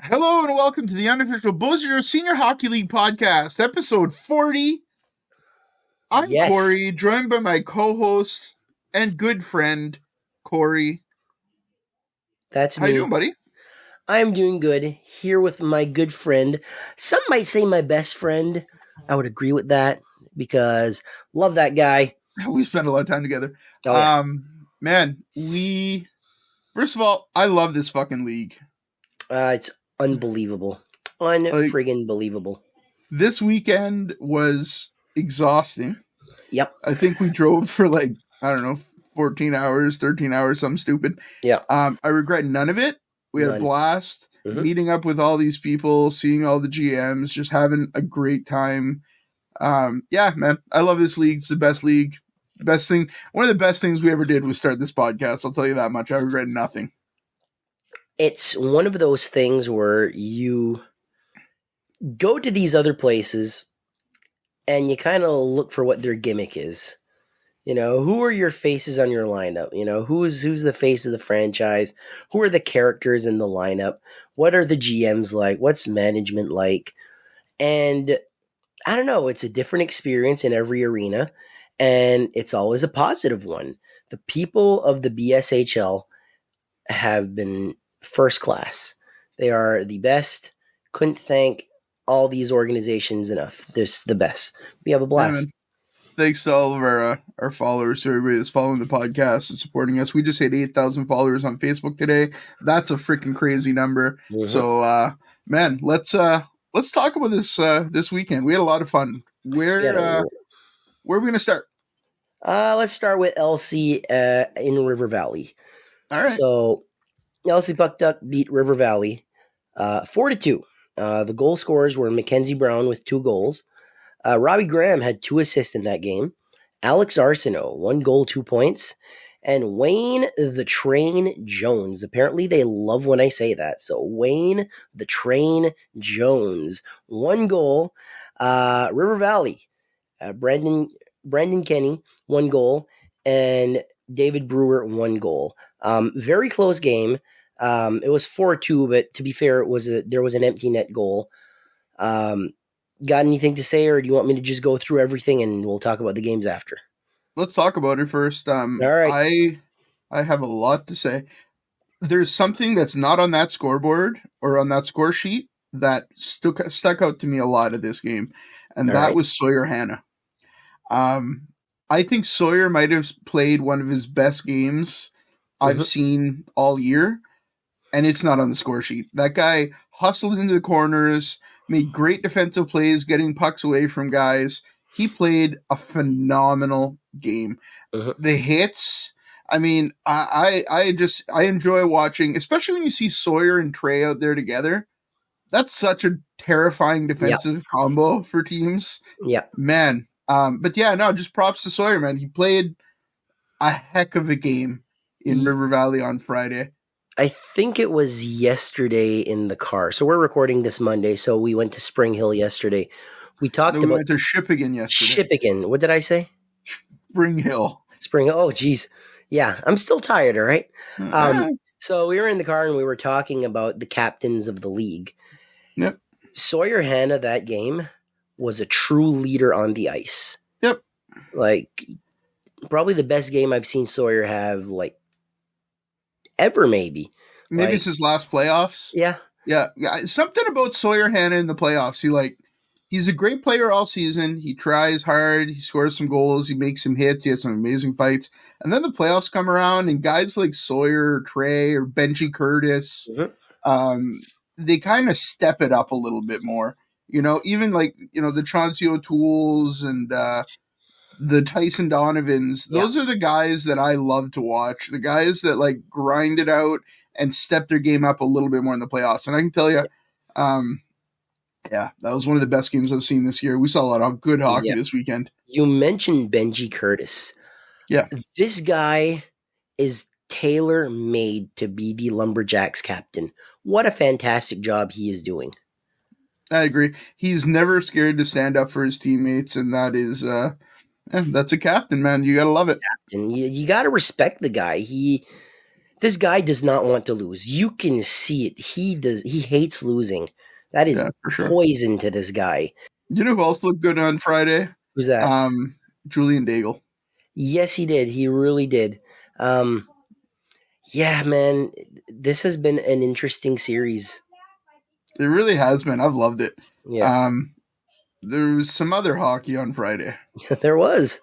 Hello and welcome to the unofficial Bozero Senior Hockey League podcast, episode 40. I'm Yes. Corey, joined by my co-host and good friend, Corey. That's How me. you doing, buddy? I'm doing good. Here with my good friend. Some might say my best friend. I would agree with that because love that guy. We spent a lot of time together. Oh, yeah. Man, first of all, I love this fucking league. It's unbelievable. Unfriggin' believable. This weekend was exhausting. Yep. I think we drove for 14 hours, 13 hours, something stupid. Yeah. I regret none of it. We had a blast meeting up with all these people, seeing all the GMs, just having a great time. Yeah, man, I love this league. It's the best league. Best thing. One of the best things we ever did was start this podcast. I'll tell you that much. I regret nothing. It's one of those things where you go to these other places and you kind of look for what their gimmick is. You know, who are your faces on your lineup? You know, who's the face of the franchise? Who are the characters in the lineup? What are the GMs like? What's management like? And I don't know, it's a different experience in every arena, and it's always a positive one. The people of the BSHL have been first class. They are the best. Couldn't thank all these organizations enough. They're the best. We have a blast. Yeah, thanks to all of our followers, to everybody that's following the podcast and supporting us. We just hit 8,000 followers on Facebook today. That's a freaking crazy number. Mm-hmm. So, man, let's talk about this weekend. We had a lot of fun. Where are we going to start? Let's start with LC in River Valley. All right. So, LC Puck Duck beat River Valley 4-2. The goal scorers were Mackenzie Brown with 2 goals. Robbie Graham had 2 assists in that game. Alex Arsenault, 1 goal, 2 points. And Wayne the Train Jones. Apparently they love when I say that. So Wayne the Train Jones, 1 goal. River Valley, Brandon Kenny, 1 goal. And David Brewer, 1 goal. Very close game. It was 4-2, but to be fair, there was an empty net goal. Got anything to say, or do you want me to just go through everything and we'll talk about the games after? Let's talk about it first. All right. I have a lot to say. There's something that's not on that scoreboard or on that score sheet that stuck out to me a lot of this game, and that was Sawyer Hanna. I think Sawyer might have played one of his best games I've seen all year, and it's not on the score sheet. That guy hustled into the corners, made great defensive plays, getting pucks away from guys. He played a phenomenal game. The hits, I mean, I enjoy watching, especially when you see Sawyer and Trey out there together. That's such a terrifying defensive combo for teams. Yeah, man. But yeah, no, just props to Sawyer, man. He played a heck of a game in River Valley on Friday. I think it was yesterday in the car. So we're recording this Monday. So we went to Spring Hill yesterday. We went to Shippigan yesterday. Shippigan. What did I say? Spring Hill. Oh, geez. Yeah, I'm still tired, all right? So we were in the car and we were talking about the captains of the league. Yep. Sawyer Hanna that game was a true leader on the ice. Yep. Like, probably the best game I've seen Sawyer have, like, ever, maybe. Maybe it's his last playoffs. Yeah. Something about Sawyer Hanna in the playoffs. He's a great player all season. He tries hard. He scores some goals. He makes some hits. He has some amazing fights. And then the playoffs come around, and guys like Sawyer or Trey or Benji Curtis, they kind of step it up a little bit more. You know, even the Chauncey O'Tooles and the Tyson Donovans, those are the guys that I love to watch. The guys that grind it out and step their game up a little bit more in the playoffs. And I can tell you, that was one of the best games I've seen this year. We saw a lot of good hockey this weekend. You mentioned Benji Curtis. Yeah. This guy is tailor-made to be the Lumberjacks captain. What a fantastic job he is doing. I agree. He's never scared to stand up for his teammates, and that is that's a captain, man. You got to love it. Captain. You got to respect the guy. This guy does not want to lose. You can see it. He hates losing. That is Yeah, for sure. poison to this guy. You know who else looked good on Friday? Who's that? Julian Daigle. Yes, he did. He really did. Um, yeah, man, this has been an interesting series. It really has been. I've loved it. Yeah, Um, there was some other hockey on Friday. there was.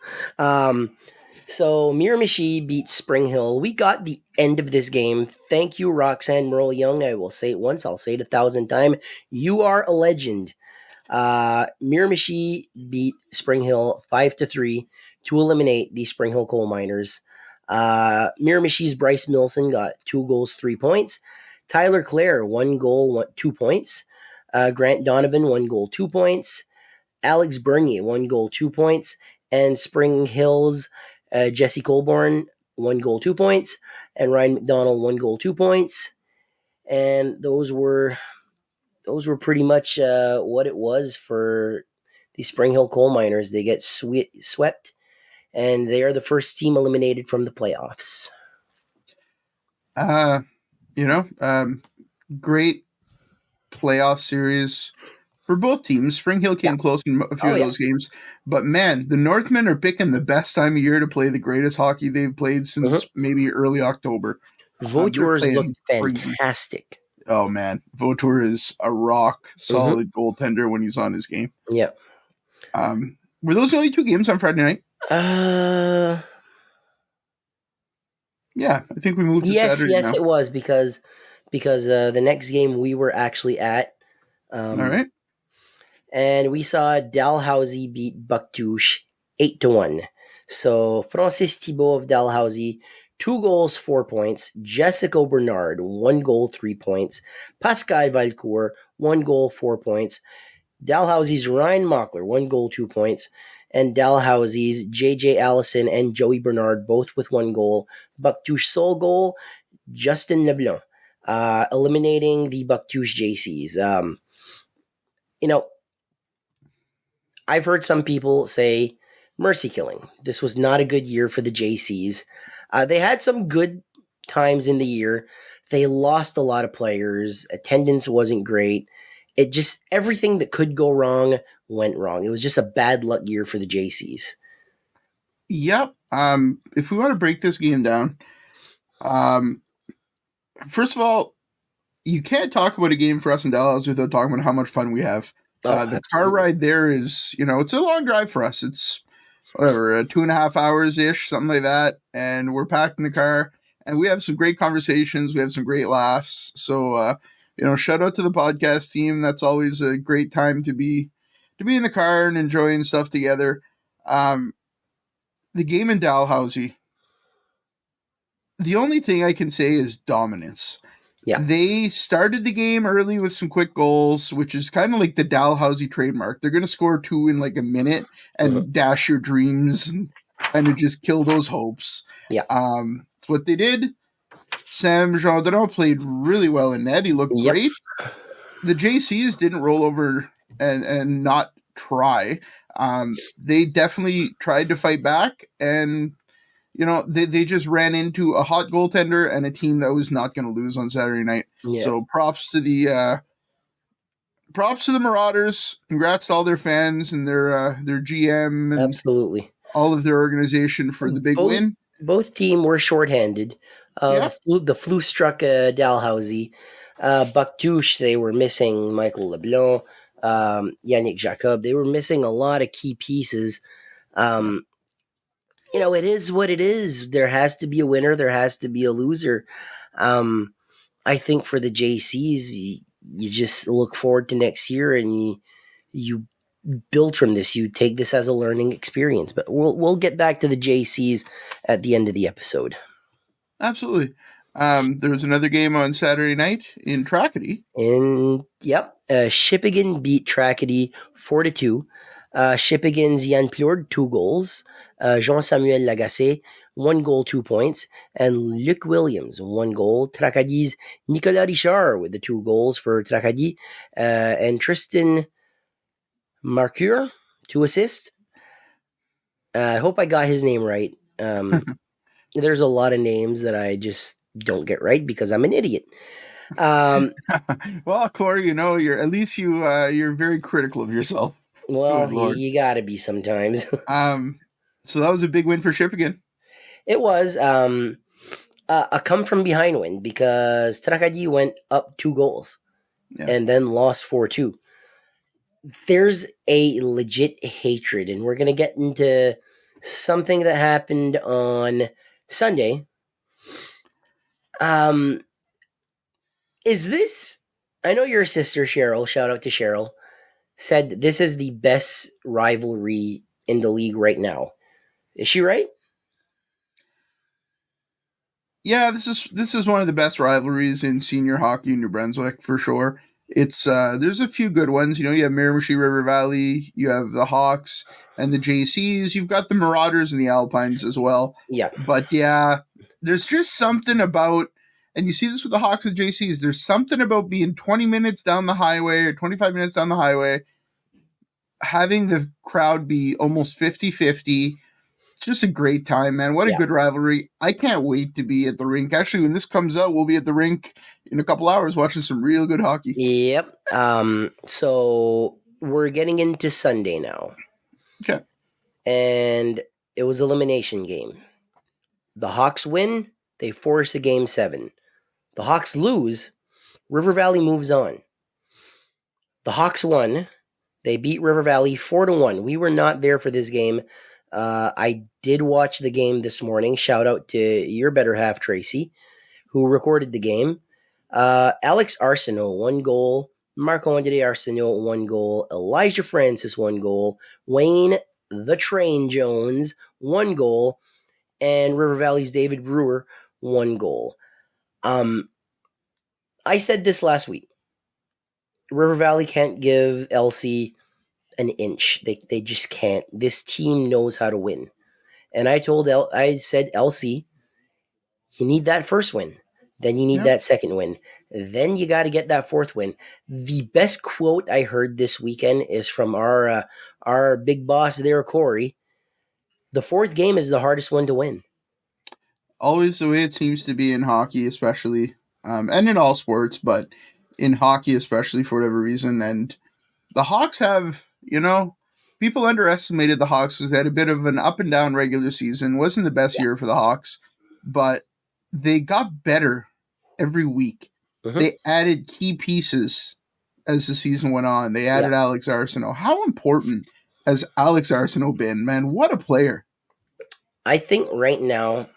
So Miramichi beat Spring Hill. We got the end of this game. Thank you, Roxanne Merle Young. I will say it once. I'll say it 1,000 times. You are a legend. Miramichi beat Spring Hill 5-3 to eliminate the Spring Hill Coal Miners. Miramichi's Bryce Milson got 2 goals, 3 points. Tyler Clare, 1 goal, 2 points. Grant Donovan, 1 goal, 2 points. Alex Bernier, 1 goal, 2 points. And Spring Hill's Jesse Colborn, 1 goal, 2 points. And Ryan McDonald, 1 goal, 2 points. And those were pretty much what it was for the Spring Hill Coal Miners. They get swept, and they are the first team eliminated from the playoffs. You know, great playoff series for both teams. Spring Hill came close in a few of those games, but man, the Northmen are picking the best time of year to play the greatest hockey they've played since maybe early October. Vautours look fantastic. Crazy. Oh man, Vautour is a rock solid goaltender when he's on his game. Yeah. Were those the only 2 games on Friday night? Yeah, I think we moved to Saturday now. Yes, it was because the next game we were actually at. All right. And we saw Dalhousie beat Bucktouche 8-1. So Francis Thibault of Dalhousie, 2 goals, 4 points. Jessica Bernard, 1 goal, 3 points. Pascal Valcourt, 1 goal, 4 points. Dalhousie's Ryan Mockler, 1 goal, 2 points. And Dalhousie's JJ Allison and Joey Bernard, both with 1 goal. Bucktouche sole goal, Justin Leblanc, eliminating the Bucktouche JCs. I've heard some people say mercy killing. This was not a good year for the JCs. They had some good times in the year. They lost a lot of players. Attendance wasn't great. It just, everything that could go wrong went wrong. It was just a bad luck year for the JCs. Yep. If we want to break this game down, first of all, you can't talk about a game for us in Dallas without talking about how much fun we have. The car ride there is, it's a long drive for us. It's whatever, 2.5 hours ish, something like that. And we're packed in the car and we have some great conversations. We have some great laughs. So, shout out to the podcast team. That's always a great time to be in the car and enjoying stuff together. The game in Dalhousie, the only thing I can say is dominance. Yeah. They started the game early with some quick goals, which is kind of like the Dalhousie trademark. They're going to score 2 in like a minute and dash your dreams and kind of just kill those hopes. Yeah. It's what they did. Sam Gendron played really well in net. He looked great. The JCs didn't roll over and not try. They definitely tried to fight back, and they just ran into a hot goaltender and a team that was not going to lose on Saturday night. Yeah. So props to the Marauders. Congrats to all their fans and their GM and absolutely all of their organization for the big win. Both teams were shorthanded. The flu struck Dalhousie. Bucktouche, they were missing Michael Leblanc, Yannick Jacob. They were missing a lot of key pieces. It is what it is. There has to be a winner. There has to be a loser. I think for the JCs, you just look forward to next year and you build from this. You take this as a learning experience. But we'll get back to the JCs at the end of the episode. Absolutely. There was another game on Saturday night in Tracadie. Shippigan beat Tracadie 4-2. Shippigan's Yann Plourde, 2 goals. Jean-Samuel Lagacé, 1 goal, 2 points. And Luc Williams, 1 goal. Tracadie's Nicolas Richard with the 2 goals for Tracadie. And Tristan Marcure, 2 assists. I hope I got his name right. There's a lot of names that I just don't get right because I'm an idiot. Um, Well, Corey, you're at least you're very critical of yourself. Good well, lord. you got to be sometimes. Um, so that was a big win for Shippigan. It was a come from behind win because Trakadi went up 2 goals Yeah. and then lost 4-2. There's a legit hatred, and we're going to get into something that happened on Sunday. Um, is this? I know your sister Cheryl. Shout out to Cheryl. Said this is the best rivalry in the league right now. Is she right? Yeah, this is one of the best rivalries in senior hockey in New Brunswick for sure. It's there's a few good ones. You have Miramichi River Valley, you have the Hawks and the JCs, you've got the Marauders and the Alpines as well. Yeah. But yeah, there's just something about, and you see this with the Hawks and JCs, there's something about being 20 minutes down the highway or 25 minutes down the highway, having the crowd be almost 50-50. It's just a great time, man. What a Yeah. good rivalry. I can't wait to be at the rink. Actually, when this comes out, we'll be at the rink in a couple hours watching some real good hockey. Yep. So we're getting into Sunday now. Okay. And it was elimination game. The Hawks win, they force a game 7. The Hawks lose, River Valley moves on. The Hawks won. They beat River Valley 4-1. We were not there for this game. I did watch the game this morning. Shout out to your better half, Tracy, who recorded the game. Alex Arsenault, 1 goal. Marc-Andre Arsenault, 1 goal. Elijah Francis, 1 goal. Wayne the Train Jones, 1 goal. And River Valley's David Brewer, 1 goal. I said this last week. River Valley can't give LC an inch. They just can't. This team knows how to win. And I said, LC, you need that first win. Then you need that second win. Then you got to get that fourth win. The best quote I heard this weekend is from our big boss there, Corey. The fourth game is the hardest one to win. Always the way it seems to be in hockey, especially, and in all sports, but in hockey especially for whatever reason. And the Hawks have, people underestimated the Hawks because they had a bit of an up and down regular season. Wasn't the best year for the Hawks, but they got better every week. Mm-hmm. They added key pieces as the season went on. They added Alex Arsenault. How important has Alex Arsenault been, man? What a player. I think right now,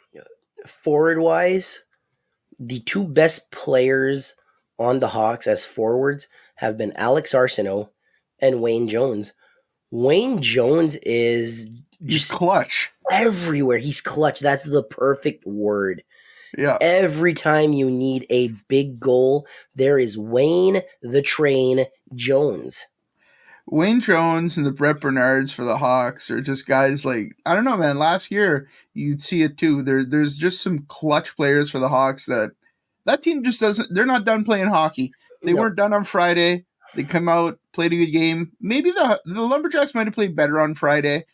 forward-wise, the 2 best players on the Hawks as forwards have been Alex Arsenault and Wayne Jones. Wayne Jones is just clutch. Everywhere. He's clutch. That's the perfect word. Yeah. Every time you need a big goal, there is Wayne the Train Jones. Wayne Jones and the Brett Bernards for the Hawks are just guys like, I don't know, man. Last year, you'd see it too. There's just some clutch players for the Hawks that team just doesn't, they're not done playing hockey. They weren't done on Friday. They come out, played a good game. Maybe the Lumberjacks might have played better on Friday,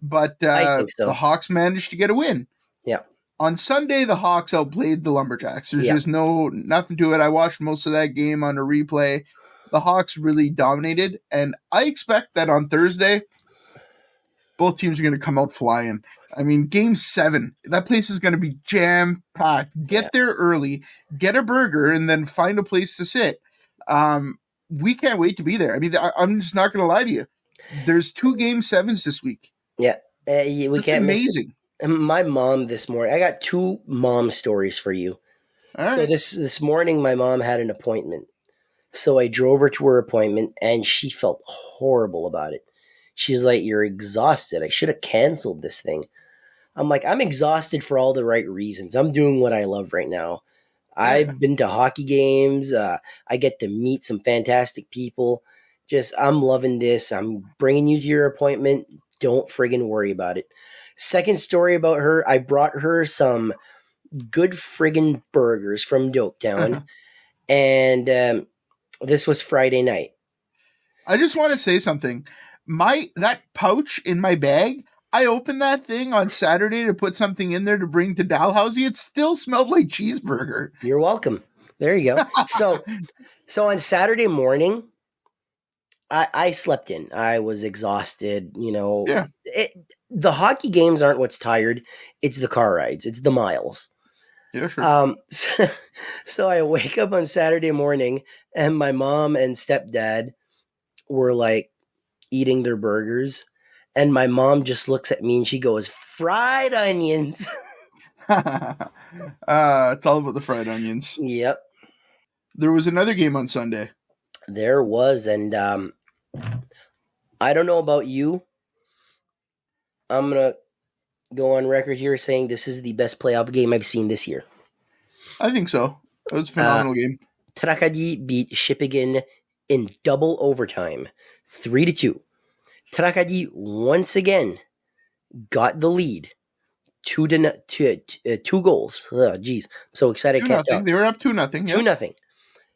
but I think so. The Hawks managed to get a win. Yeah. On Sunday, the Hawks outplayed the Lumberjacks. There's just nothing to it. I watched most of that game on a replay. The Hawks really dominated, and I expect that on Thursday, both teams are going to come out flying. I mean, Game 7, that place is going to be jam-packed. Get there early, get a burger, and then find a place to sit. We can't wait to be there. I mean, I'm just not going to lie to you. There's 2 Game 7s this week. Yeah. We can't amazing. Miss it. My mom this morning, I got 2 mom stories for you. All so right. this morning, my mom had an appointment. So I drove her to her appointment, and she felt horrible about it. She's like, "You're exhausted. I should have canceled this thing." I'm like, "I'm exhausted for all the right reasons. I'm doing what I love right now. I've been to hockey games. I get to meet some fantastic people. I'm loving this. I'm bringing you to your appointment. Don't friggin' worry about it." Second story about her, I brought her some good friggin' burgers from Doketown. And this was Friday night. I just want to say something. That pouch in my bag, I opened that thing on Saturday to put something in there to bring to Dalhousie. It still smelled like cheeseburger. You're welcome. There you go. So on Saturday morning, I slept in. I was exhausted. Yeah. The hockey games aren't what's tired. It's the car rides. It's the miles. Yeah, sure. So I wake up on Saturday morning, and my mom and stepdad were like eating their burgers, and my mom just looks at me and she goes, "Fried onions." It's all about the fried onions. Yep, There was another game on Sunday. there was, and I don't know about you. I'm gonna go on record here saying this is the best playoff game I've seen this year. I think so. It was a phenomenal game. Trakadi beat Shippigan in double overtime, 3-2. Trakadi once again got the lead, two goals. Oh, geez, I'm so excited! I can't 2-0. talk. They were up 2-0. 2-0.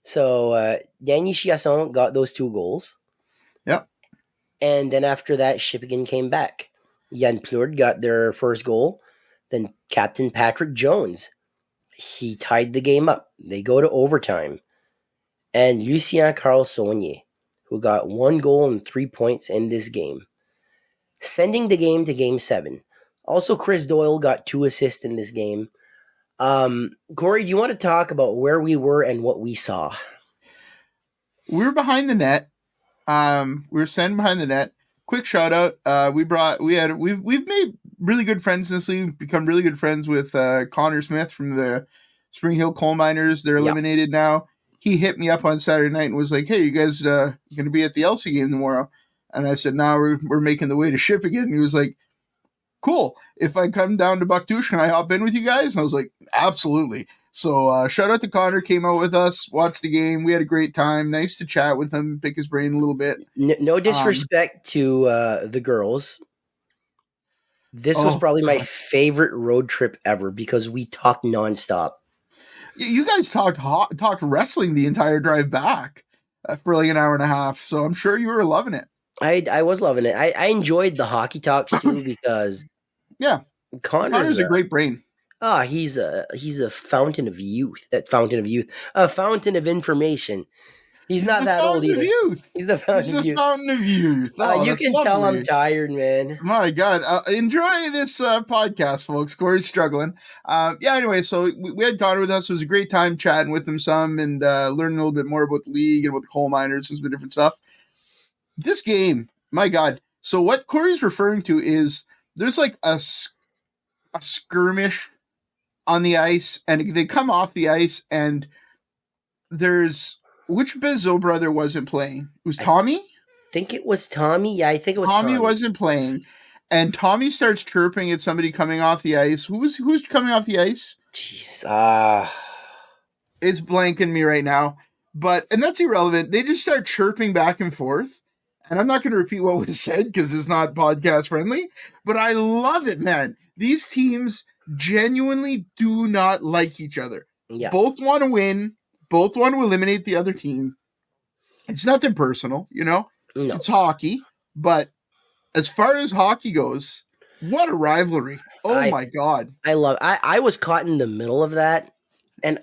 So Danny Chiasson got those 2 goals. Yep. And then after that, Shippigan came back. Jan Plurd got their first goal. Then Captain Patrick Jones, he tied the game up. They go to overtime. And Lucien Carl-Saunier, who got 1 goal and 3 points in this game, sending the game to Game 7. Also, Chris Doyle got 2 assists in this game. Corey, do you want to talk about where we were and what we saw? We were behind the net. We were standing behind the net. Quick shout out. We've made really good friends in this league. We've become really good friends with Connor Smith from the Spring Hill Coal Miners. They're eliminated now. He hit me up on Saturday night and was like, "Hey, you guys going to be at the Elsie game tomorrow?" And I said, "No, we're making the way to Shippigan." And he was like, "Cool. If I come down to Bucktouche, can I hop in with you guys?" And I was like, "Absolutely." So shout out to Connor, came out with us, watched the game. We had a great time. Nice to chat with him, pick his brain a little bit. No disrespect to the girls. This was probably my favorite road trip ever because we talked nonstop. You guys talked wrestling the entire drive back for like an hour and a half. So I'm sure you were loving it. I was loving it. I enjoyed the hockey talks too because Connor's a great brain. He's a fountain of youth. A fountain of information. He's not that old either. He's the fountain of youth. Oh, you can tell I'm tired, man. My God. Enjoy this podcast, folks. Corey's struggling. Anyway, so we had Connor with us. It was a great time chatting with him some and learning a little bit more about the league and about the coal miners and some different stuff. This game, my God. So what Corey's referring to is there's like a skirmish on the ice, and they come off the ice, and there's which Bizzo brother wasn't playing? It was Tommy? I think it was Tommy. Yeah, I think it was Tommy. Tommy wasn't playing, and Tommy starts chirping at somebody coming off the ice. Who's coming off the ice? Jeez, it's blanking me right now, and that's irrelevant. They just start chirping back and forth. And I'm not going to repeat what was said because it's not podcast friendly, but I love it, man. These teams genuinely do not like each other. Yeah. Both want to win. Both want to eliminate the other team. It's nothing personal, No. It's hockey. But as far as hockey goes, what a rivalry. Oh, my God. I was caught in the middle of that. And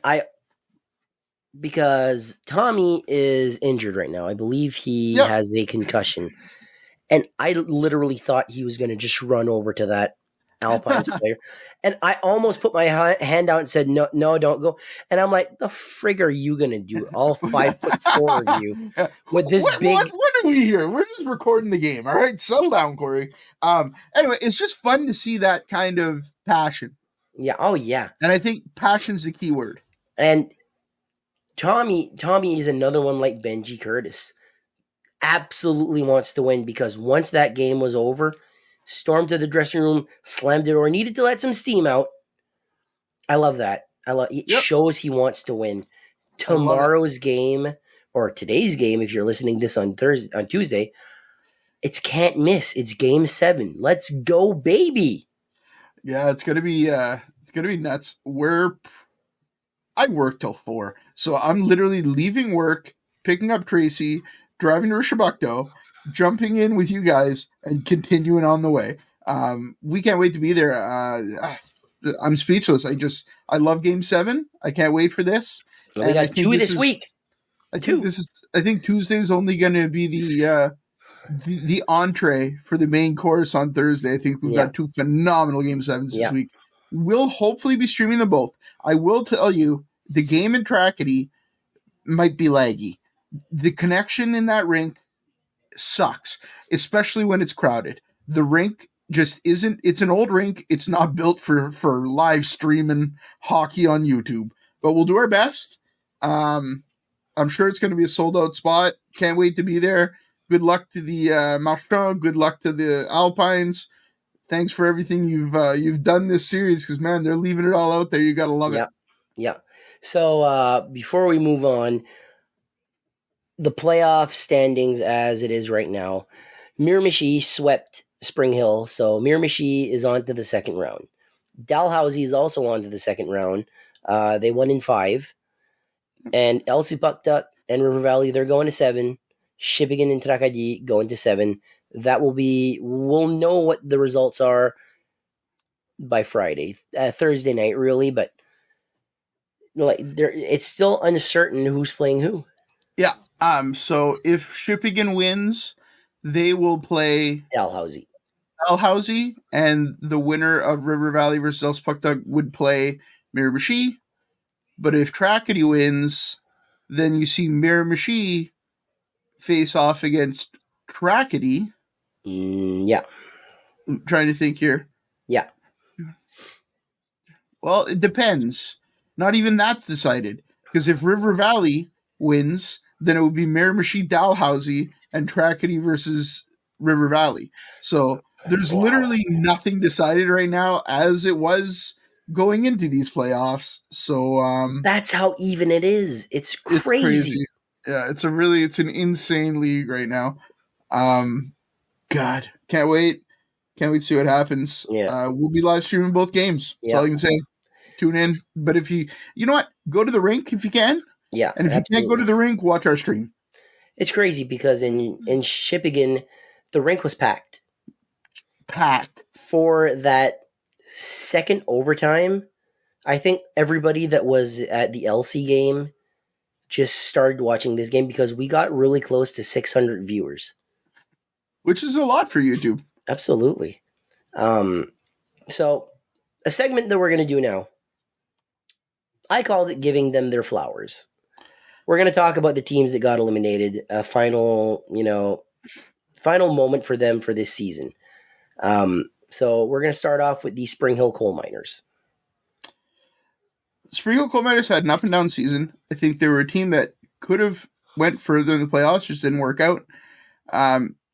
because Tommy is injured right now. I believe he has a concussion. And I literally thought he was going to just run over to that Alpines player. And I almost put my hand out and said, no, don't go. And I'm like, the frig are you going to do? All 5'4" of you with this big. What are we here? We're just recording the game. All right. Settle down, Corey. Anyway, it's just fun to see that kind of passion. Yeah. Oh, yeah. And I think passion's the key word. And Tommy is another one like Benji Curtis. Absolutely wants to win because once that game was over, stormed to the dressing room, slammed the door, needed to let some steam out. I love that. It shows he wants to win. Tomorrow's game or today's game, if you're listening this on Tuesday, it's can't miss. It's Game 7. Let's go, baby. Yeah, it's gonna be nuts. I work till 4, so I'm literally leaving work, picking up Tracy, driving to Rishabukto, jumping in with you guys, and continuing on the way. We can't wait to be there. I'm speechless. I love Game 7. I can't wait for this. And we And got two this week. Two. I think Tuesday's only going to be the entree for the main course on Thursday. I think we've got two phenomenal Game 7s this week. We'll hopefully be streaming them both. I will tell you, the game in Trackety might be laggy. The connection in that rink sucks, especially when it's crowded. The rink just isn't. It's an old rink. It's not built for live streaming hockey on YouTube. But we'll do our best. I'm sure it's going to be a sold out spot. Can't wait to be there. Good luck to the Marchand. Good luck to the Alpines. Thanks for everything you've done this series, because, man, they're leaving it all out there. You got to love it. Yeah. So before we move on, the playoff standings as it is right now, Miramichi swept Spring Hill, so Miramichi is on to the second round. Dalhousie is also on to the second round. They won in 5. And LC Puckduck and River Valley, they're going to 7. Shippigan and Tracadie going to 7. We'll know what the results are by Friday, Thursday night, really, but it's still uncertain who's playing who. Yeah. So if Shippigan wins, they will play Dalhousie, and the winner of River Valley versus LC Puckduck would play Miramichi. But if Trackety wins, then you see Miramichi face off against Trackety. Yeah. I'm trying to think here. Yeah. Well, it depends. Not even that's decided. Because if River Valley wins, then it would be Miramichi Dalhousie and Trackety versus River Valley. So there's literally nothing decided right now as it was going into these playoffs. So that's how even it is. It's crazy. Yeah, it's an insane league right now. God, can't wait to see what happens. Yeah. We'll be live streaming both games. That's all I can say. Tune in. But if you know what, go to the rink if you can. Yeah. And if you can't go to the rink, watch our stream. It's crazy because in Shippigan, the rink was packed. For that second overtime. I think everybody that was at the LC game just started watching this game because we got really close to 600 viewers. Which is a lot for YouTube. Absolutely. So a segment that we're going to do now, I called it Giving Them Their Flowers. We're going to talk about the teams that got eliminated, a final moment for them for this season. So we're going to start off with the Spring Hill Coal Miners. Spring Hill Coal Miners had an up and down season. I think they were a team that could have went further in the playoffs, just didn't work out.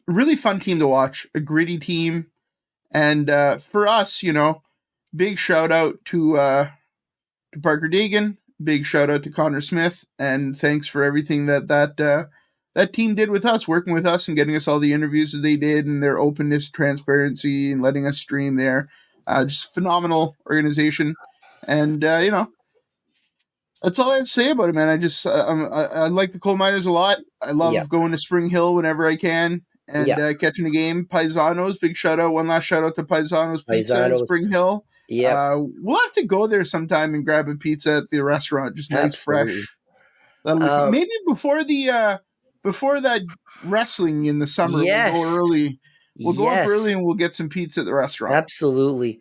Really fun team to watch, a gritty team. And for us, big shout out to Parker Dagan, big shout out to Connor Smith, and thanks for everything that team did with us, working with us and getting us all the interviews that they did, and their openness, transparency, and letting us stream there. Just phenomenal organization. And, that's all I have to say about it, man. I like the Coal Miners a lot. I love going to Spring Hill whenever I can and catching a game. Paisanos, big shout out. One last shout out to Paisanos Pizza in Spring Hill. Yeah, we'll have to go there sometime and grab a pizza at the restaurant. Just nice, fresh. That'll be maybe before that wrestling in the summer. Yes. We'll go early. We'll go up early and we'll get some pizza at the restaurant. Absolutely.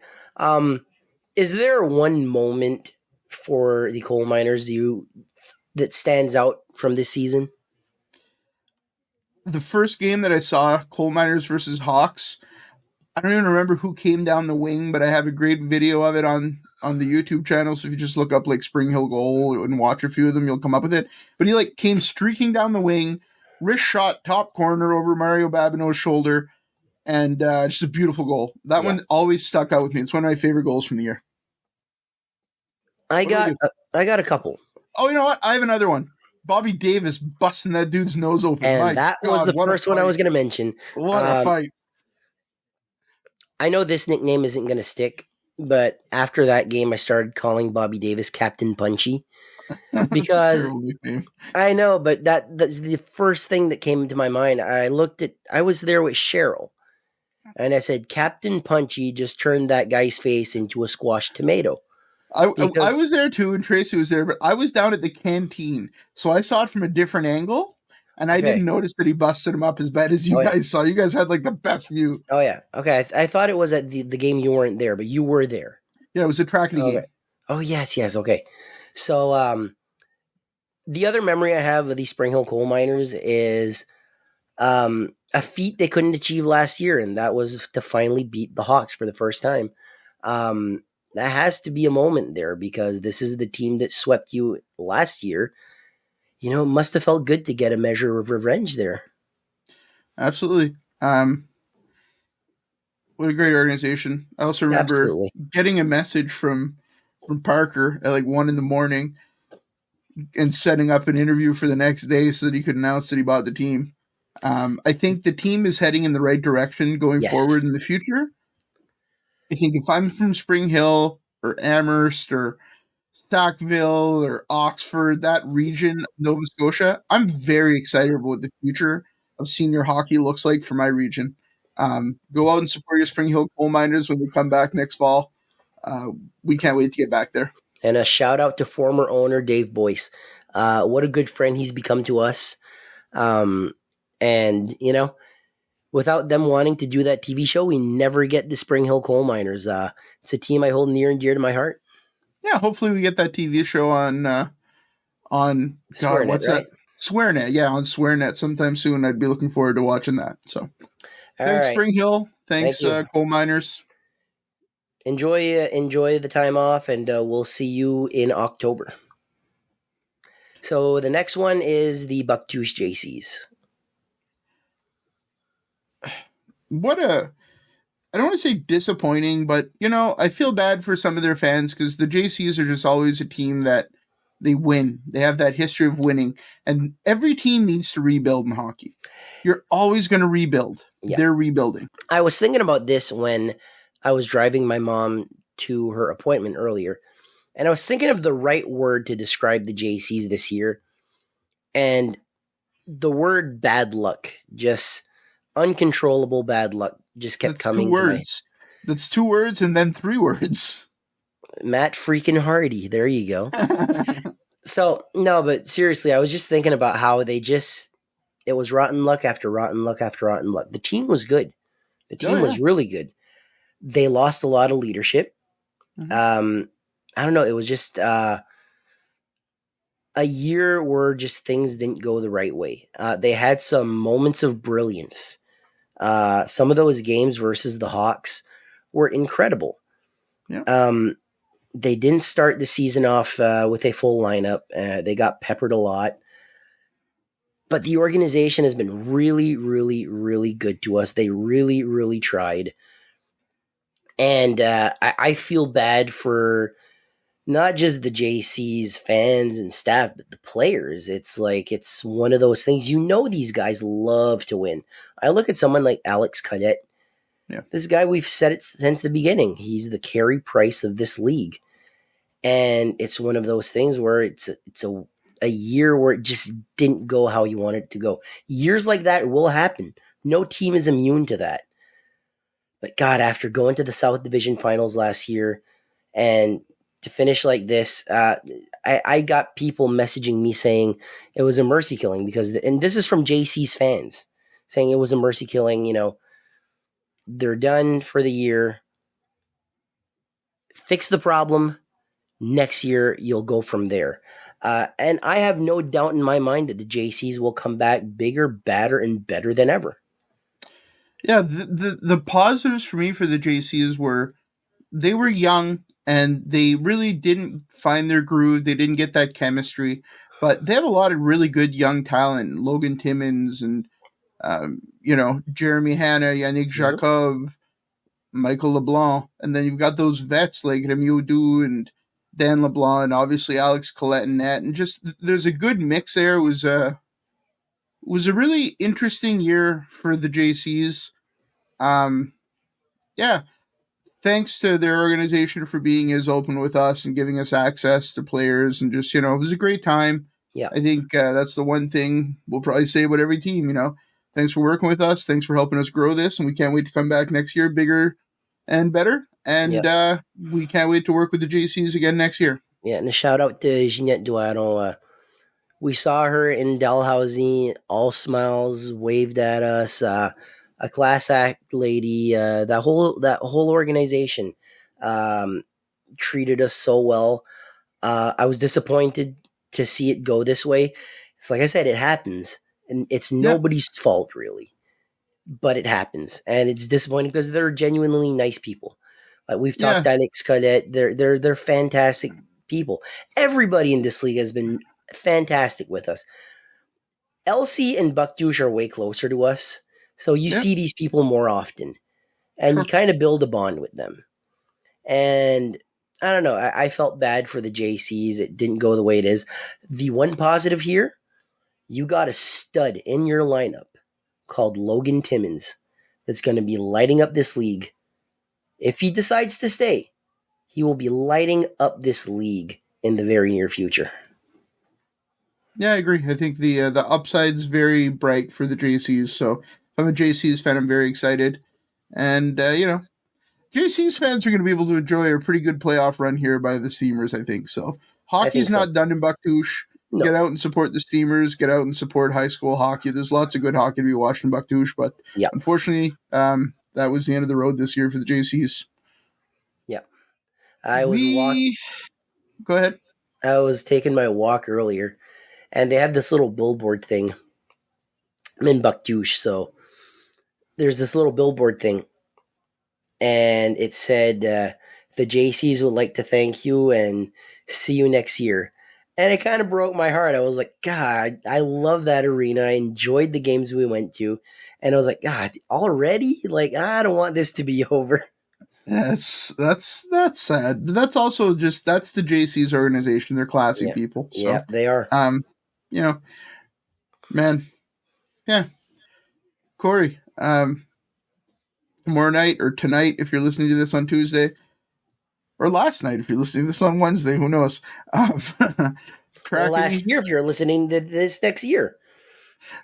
Is there one moment for the Coal Miners that stands out from this season? The first game that I saw, Coal Miners versus Hawks, I don't even remember who came down the wing, but I have a great video of it on the YouTube channel. So if you just look up like Spring Hill goal and watch a few of them, you'll come up with it. But he came streaking down the wing, wrist shot, top corner over Mario Babineau's shoulder, and just a beautiful goal. That one always stuck out with me. It's one of my favorite goals from the year. I got a couple. Oh, you know what? I have another one. Bobby Davis busting that dude's nose open. And that was the first one I was going to mention. What a fight. I know this nickname isn't going to stick, but after that game, I started calling Bobby Davis Captain Punchy. Because I know, but that's the first thing that came to my mind. I was there with Cheryl, And I said, Captain Punchy just turned that guy's face into a squashed tomato. I Because, was there too, and Tracy was there, but I was down at the canteen, so I saw it from a different angle, and I okay. didn't notice that he busted him up as bad as you Oh, yeah. guys saw. You guys had like the best view. Oh, yeah. Okay. I thought it was at the game you weren't there, but you were there. Yeah, it was a trackety Okay. game. Oh, yes, yes. Okay. So, the other memory I have of these Spring Hill coal miners is a feat they couldn't achieve last year, and that was to finally beat the Hawks for the first time. That has to be a moment there because this is the team that swept you last year. It must have felt good to get a measure of revenge there. Absolutely. What a great organization. I also remember Absolutely. getting a message from Parker at like 1 a.m. and setting up an interview for the next day so that he could announce that he bought the team. I think the team is heading in the right direction going Yes. forward in the future. I think if I'm from Spring Hill or Amherst or Sackville or Oxford, that region, Nova Scotia, I'm very excited about what the future of senior hockey looks like for my region. Go out and support your Spring Hill coal miners when they come back next fall. Uh, we can't wait to get back there. And a shout out to former owner Dave Boyce. What a good friend he's become to us. And, without them wanting to do that TV show, we never get the Spring Hill Coal Miners. It's a team I hold near and dear to my heart. Yeah, hopefully we get that TV show on God, Swearing it, what's right? that? SwearNet, yeah, on SwearNet sometime soon. I'd be looking forward to watching that. So, All thanks, right. Spring Hill. Thank Thanks, you. coal miners. Enjoy the time off, and we'll see you in October. So the next one is the Bucktooth JCs. What a I don't want to say disappointing, but I feel bad for some of their fans because the JCs are just always a team that they win. They have that history of winning, and every team needs to rebuild in hockey. You're always going to rebuild. Yeah. They're rebuilding. I was thinking about this when I was driving my mom to her appointment earlier, and I was thinking of the right word to describe the JCs this year, and the word bad luck, just uncontrollable bad luck, just kept That's two coming to my words. That's 2 words and then 3 words. Matt freaking Hardy. There you go. So, no, but seriously, I was just thinking about how it was rotten luck after rotten luck after rotten luck. The team was good. The Oh team yeah. was really good. They lost a lot of leadership. Mhm. I don't know. It was just a year where just things didn't go the right way. They had some moments of brilliance. Some of those games versus the Hawks were incredible. Yeah. They didn't start the season off with a full lineup. They got peppered a lot. But the organization has been really, really, really good to us. They really, really tried. And I feel bad for not just the JC's fans and staff, but the players. It's like, it's one of those things. These guys love to win. I look at someone like Alex Cadet. Yeah. This guy, we've said it since the beginning. He's the Carey Price of this league. And it's one of those things where it's a year where it just didn't go how you want it to go. Years like that will happen. No team is immune to that. But God, after going to the South Division Finals last year and to finish like this, I got people messaging me saying it was a mercy killing and this is from JC's fans saying it was a mercy killing. They're done for the year. Fix the problem. Next year, you'll go from there. And I have no doubt in my mind that the JCs will come back bigger, badder, and better than ever. Yeah, the positives for me for the JCs were they were young and they really didn't find their groove. They didn't get that chemistry, but they have a lot of really good young talent. Logan Timmins and Jeremy Hanna, Yannick Mm-hmm. Jacob, Michael LeBlanc, and then you've got those vets like Remy Du and Dan LeBlanc, and obviously Alex Collette and that, and just there's a good mix there. It was a really interesting year for the JCs. Yeah, thanks to their organization for being as open with us and giving us access to players, and just it was a great time. Yeah. I think that's the one thing we'll probably say about every team. Thanks for working with us. Thanks for helping us grow this. And we can't wait to come back next year bigger and better. And we can't wait to work with the JCs again next year. Yeah, and a shout out to Jeanette Duano. We saw her in Dalhousie, all smiles, waved at us. A class act lady. That whole organization treated us so well. I was disappointed to see it go this way. It's like I said, it happens, and it's nobody's fault really, but it happens, and it's disappointing because they're genuinely nice people. Like we've talked to Alex Colette, they're fantastic people. Everybody in this league has been fantastic with us. Elsie and Bucktouche are way closer to us, so you see these people more often, and you kind of build a bond with them. And I don't know, I felt bad for the JCs. It didn't go the way it is. The one positive here, you got a stud in your lineup called Logan Timmins that's going to be lighting up this league. If he decides to stay, he will be lighting up this league in the very near future. Yeah, I agree. I think the upside's very bright for the JCs. So if I'm a JCs fan, I'm very excited. And, JCs fans are going to be able to enjoy a pretty good playoff run here by the Steamers, I think. So hockey's not done in Bucktouche. No. Get out and support the Steamers. Get out and support high school hockey. There's lots of good hockey to be watched in Bucktouche, but unfortunately, that was the end of the road this year for the JCs. Yeah. Go ahead. I was taking my walk earlier, and they have this little billboard thing. I'm in Bucktouche, so there's this little billboard thing, and it said, the JCs would like to thank you and see you next year. And it kind of broke my heart. I was like, God, I love that arena. I enjoyed the games we went to. And I was like, God, already? Like, I don't want this to be over. That's sad. That's also that's the JC's organization. They're classy people. So, yeah, they are. Man. Yeah. Corey, tomorrow night or tonight, if you're listening to this on Tuesday, or last night if you're listening to this on Wednesday, who knows? Or last year if you're listening to this next year.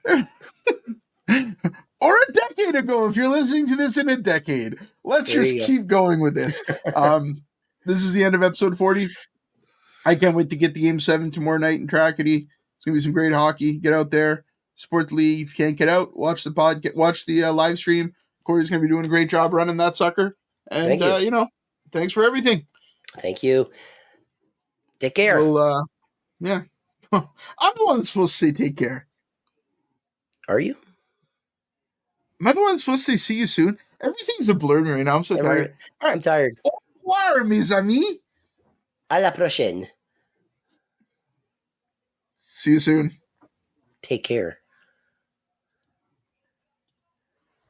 Or a decade ago if you're listening to this in a decade. Let's just keep going with this. This is the end of episode 40. I can't wait to get to Game 7 tomorrow night in Trackety. It's going to be some great hockey. Get out there. Support the league. If you can't get out, watch the watch the live stream. Corey's going to be doing a great job running that sucker. And, thanks for everything. Thank you. Take care. Well, yeah. I'm the one that's supposed to say take care. Are you? Am I the one that's supposed to say see you soon? Everything's a blur right now. I'm so tired. I'm tired. Au revoir, mes amis. À la prochaine. See you soon. Take care.